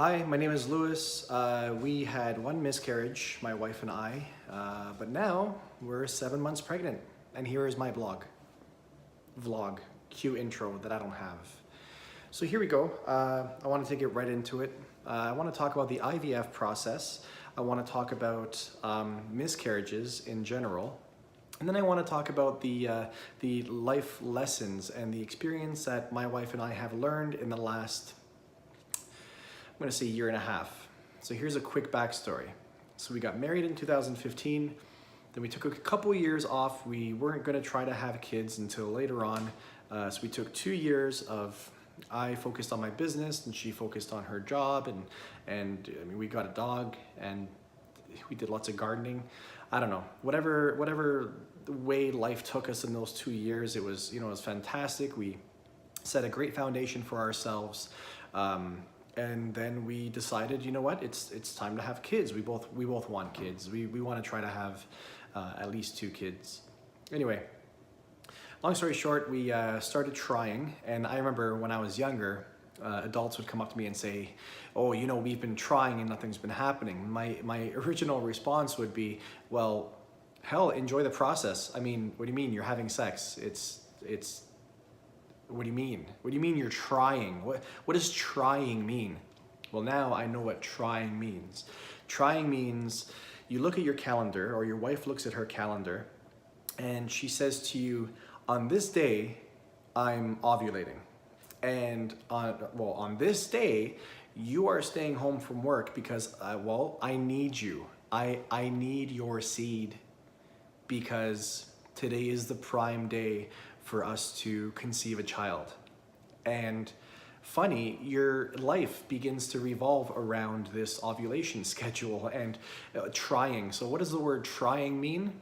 Hi, my name is Lewis. We had one miscarriage, my wife and I, but now we're 7 months pregnant. And here is my vlog, cue intro that I don't have. So here we go. I want to get right into it. I want to talk about the IVF process. I want to talk about miscarriages in general. And then I want to talk about the life lessons and the experience that my wife and I have learned in the last, I'm gonna say, year and a half. So here's a quick backstory. So we got married in 2015, then we took a couple years off. We weren't gonna try to have kids until later on. So we took 2 years of, I focused on my business and she focused on her job, and I mean, we got a dog and we did lots of gardening. I don't know, whatever way life took us in those 2 years, it was, it was fantastic. We set a great foundation for ourselves. And then we decided, you know what, it's time to have kids. We both want kids. We want to try to have at least 2 kids. Anyway, long story short, we started trying, and I remember when I was younger, adults would come up to me and say, oh, we've been trying and nothing's been happening. My original response would be, well, hell, enjoy the process. I mean, what do you mean you're having sex? It's what do you mean? What do you mean you're trying? What does trying mean? Well, now I know what trying means. Trying means you look at your calendar, or your wife looks at her calendar, and she says to you, on this day, I'm ovulating. And on this day, you are staying home from work because, I need you. I need your seed because today is the prime day for us to conceive a child. And funny, your life begins to revolve around this ovulation schedule and trying. So what does the word trying mean?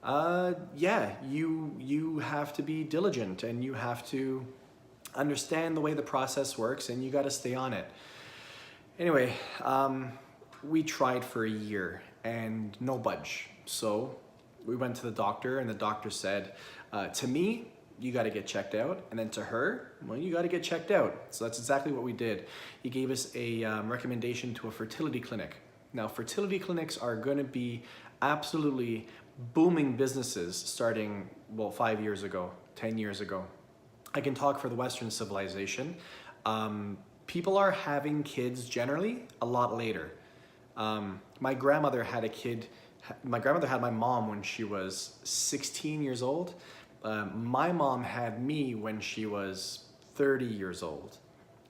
Yeah, you have to be diligent and you have to understand the way the process works, and you got to stay on it. Anyway, we tried for a year and no budge. So we went to the doctor, and the doctor said, to me, you got to get checked out. And then to her, well, you got to get checked out. So that's exactly what we did. He gave us a recommendation to a fertility clinic. Now, fertility clinics are going to be absolutely booming businesses starting, 5 years ago, 10 years ago. I can talk for the Western civilization. People are having kids generally a lot later. My grandmother had a kid. My grandmother had my mom when she was 16 years old. My mom had me when she was 30 years old.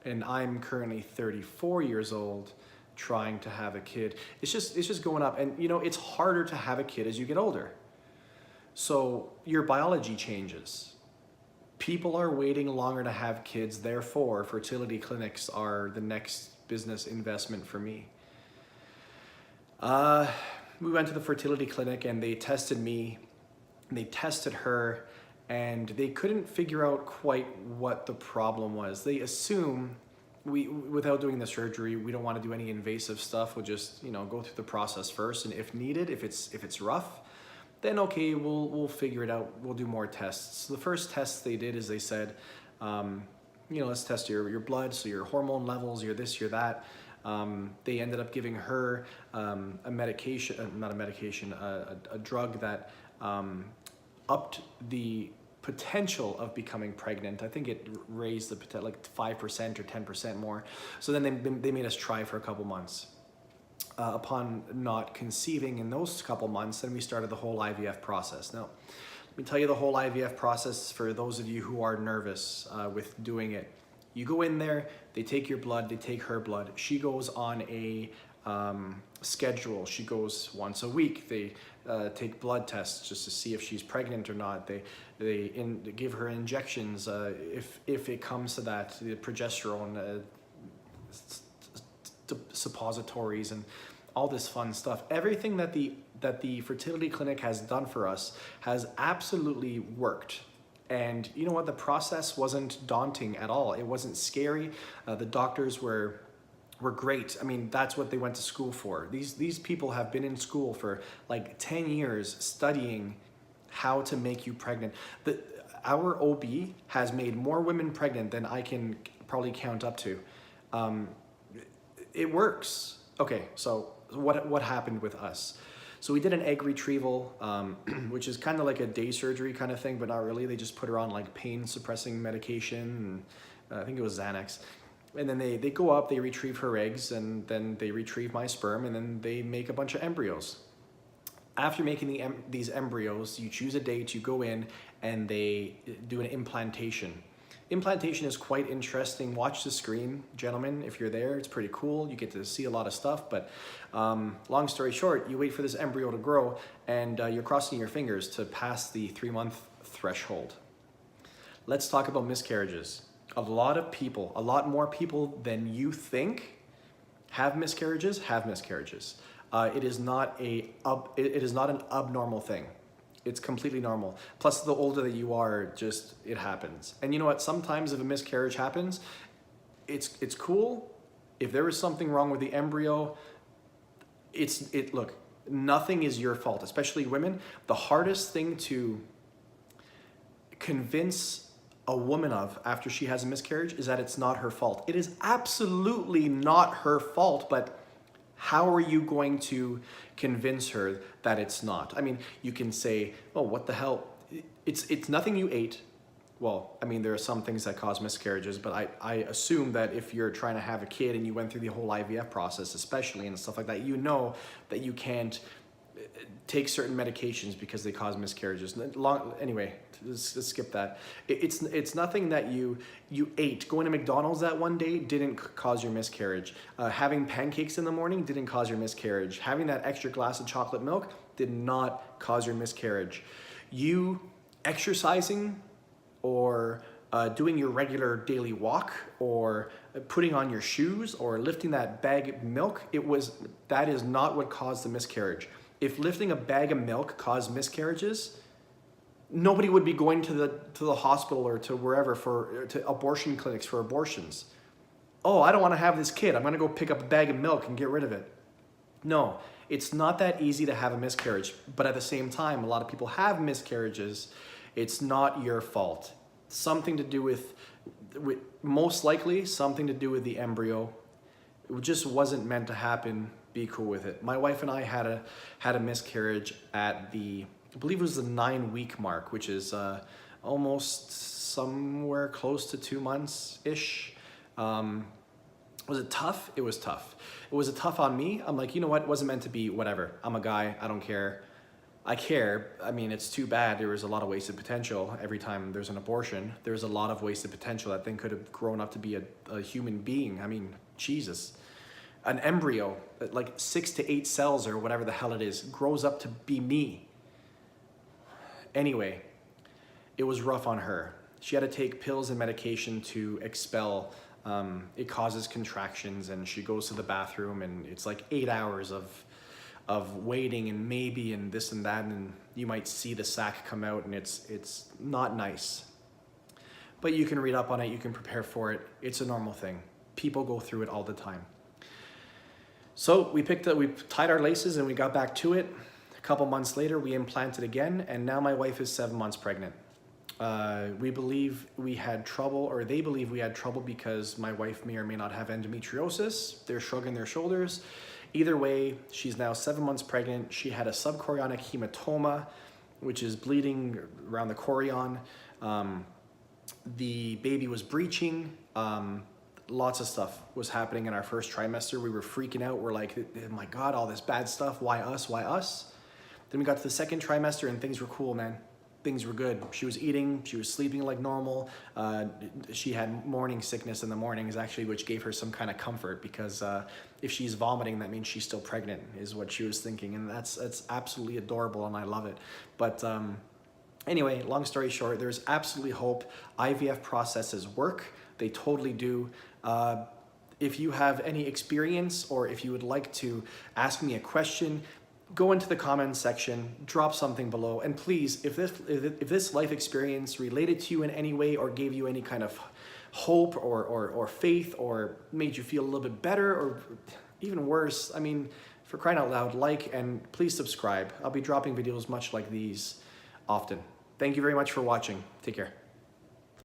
And I'm currently 34 years old trying to have a kid. It's just going up. And it's harder to have a kid as you get older. So your biology changes. People are waiting longer to have kids, therefore fertility clinics are the next business investment for me. We went to the fertility clinic and they tested me, and they tested her, and they couldn't figure out quite what the problem was. They assume without doing the surgery, we don't want to do any invasive stuff. We'll just, go through the process first, and if needed, if it's rough, then okay, we'll figure it out. We'll do more tests. So the first test they did is they said, let's test your blood, so your hormone levels, your this, your that. They ended up giving her a drug that upped the potential of becoming pregnant. I think it raised the potential like 5% or 10% more. So then they made us try for a couple months. Upon not conceiving in those couple months, then we started the whole IVF process. Now, let me tell you the whole IVF process for those of you who are nervous with doing it. You go in there, they take your blood, they take her blood. She goes on a schedule. She goes once a week. They take blood tests just to see if she's pregnant or not. They give her injections if it comes to that, the progesterone, suppositories, and all this fun stuff. Everything that the fertility clinic has done for us has absolutely worked. And you know what? The process wasn't daunting at all. It wasn't scary. The doctors were great. I mean, that's what they went to school for. These people have been in school for like 10 years studying how to make you pregnant. Our OB has made more women pregnant than I can probably count up to. it works. Okay, so what happened with us? So we did an egg retrieval, which is kind of like a day surgery kind of thing, but not really. They just put her on like pain suppressing medication, and I think it was Xanax. And then they go up, they retrieve her eggs, and then they retrieve my sperm, and then they make a bunch of embryos. After making these embryos, you choose a date, you go in, and they do an implantation. Implantation is quite interesting. Watch the screen, gentlemen, if you're there. It's pretty cool. You get to see a lot of stuff, but long story short, you wait for this embryo to grow, and you're crossing your fingers to pass the 3-month threshold. Let's talk about miscarriages. A lot of people, a lot more people than you think have miscarriages. It is not an abnormal thing. It's completely normal. Plus, the older that you are, just it happens. And you know what? Sometimes if a miscarriage happens, it's cool. If there is something wrong with the embryo, look, nothing is your fault, especially women. The hardest thing to convince a woman of after she has a miscarriage is that it's not her fault. It is absolutely not her fault, but how are you going to convince her that it's not? I mean, you can say, oh, what the hell? It's nothing you ate. Well, I mean, there are some things that cause miscarriages, but I assume that if you're trying to have a kid and you went through the whole IVF process, especially, and stuff like that, you know that you can't take certain medications because they cause miscarriages. Anyway, let's skip that. It's nothing that you ate. Going to McDonald's that one day didn't cause your miscarriage. Having pancakes in the morning didn't cause your miscarriage. Having that extra glass of chocolate milk did not cause your miscarriage. You exercising or doing your regular daily walk or putting on your shoes or lifting that bag of milk, that is not what caused the miscarriage. If lifting a bag of milk caused miscarriages, nobody would be going to the hospital or to wherever to abortion clinics for abortions. Oh, I don't want to have this kid. I'm going to go pick up a bag of milk and get rid of it. No, it's not that easy to have a miscarriage. But at the same time, a lot of people have miscarriages. It's not your fault. Something to do with most likely something to do with the embryo. It just wasn't meant to happen. Be cool with it. My wife and I had a miscarriage at I believe it was the 9-week mark, which is almost somewhere close to 2 months-ish. Was it tough? It was tough. It was tough on me. I'm like, you know what? It wasn't meant to be, whatever. I'm a guy. I don't care. I care. I mean, it's too bad. There was a lot of wasted potential every time there's an abortion. There's a lot of wasted potential. That thing could have grown up to be a human being. I mean, Jesus. An embryo, like 6 to 8 cells or whatever the hell it is, grows up to be me. Anyway, it was rough on her. She had to take pills and medication to expel. It causes contractions, and she goes to the bathroom, and it's like 8 hours of waiting and maybe and this and that, and you might see the sac come out, and it's not nice. But you can read up on it, you can prepare for it. It's a normal thing. People go through it all the time. So we tied our laces and we got back to it. A couple months later, we implanted again, and now my wife is 7 months pregnant. We believe we had trouble, or they believe we had trouble because my wife may or may not have endometriosis. They're shrugging their shoulders. Either way, she's now 7 months pregnant. She had a subchorionic hematoma, which is bleeding around the chorion. The baby was breaching. Lots of stuff was happening in our first trimester. We were freaking out. We're like, oh my God, all this bad stuff. Why us? Why us? Then we got to the second trimester and things were cool, man. Things were good. She was eating. She was sleeping like normal. She had morning sickness in the mornings, actually, which gave her some kind of comfort because if she's vomiting, that means she's still pregnant, is what she was thinking. And that's absolutely adorable, and I love it. But anyway, long story short, there's absolutely hope. IVF processes work. They totally do. If you have any experience or if you would like to ask me a question, go into the comments section, drop something below. And please, if this life experience related to you in any way or gave you any kind of hope or faith or made you feel a little bit better or even worse, I mean, for crying out loud, like and please subscribe. I'll be dropping videos much like these often. Thank you very much for watching. Take care.